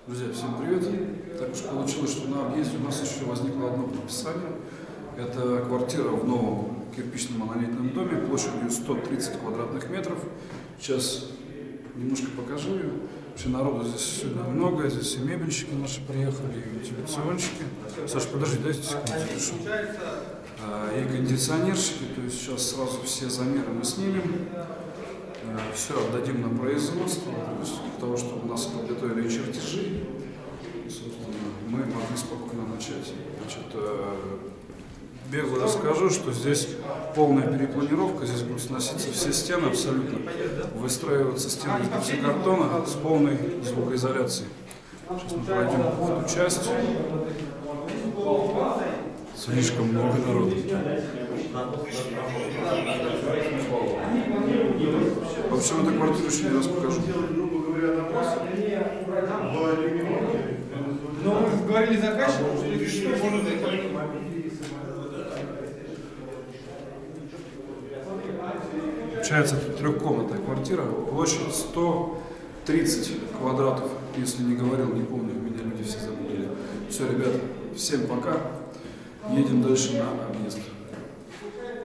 Друзья, всем привет! Так уж получилось, что на объезде у нас еще возникло одно подписание. Это квартира в новом кирпичном монолитном доме площадью 130 квадратных метров. Сейчас немножко покажу ее. Вообще народу здесь сегодня много, здесь и мебельщики наши приехали, и вентиляционщики. Саша, подожди, дайте секунду запишу. И кондиционерщики, то есть сейчас сразу все замеры мы снимем. Все отдадим на производство, то есть для того, чтобы у нас подготовили чертежи, собственно, мы могли спокойно начать. Значит, бегло расскажу, что здесь полная перепланировка, здесь будут сноситься все стены абсолютно, выстраиваться стены из гипсокартона с полной звукоизоляцией. Сейчас мы пройдем в эту часть. Слишком много народу. В общем, эту квартиру еще не раз покажу. Но мы говорили заказчику, что можно зайти. Получается, это трехкомнатная квартира, площадь 130 квадратов, если не говорил, не помню, меня люди все забыли. Все, ребята, всем пока, едем дальше на объезд.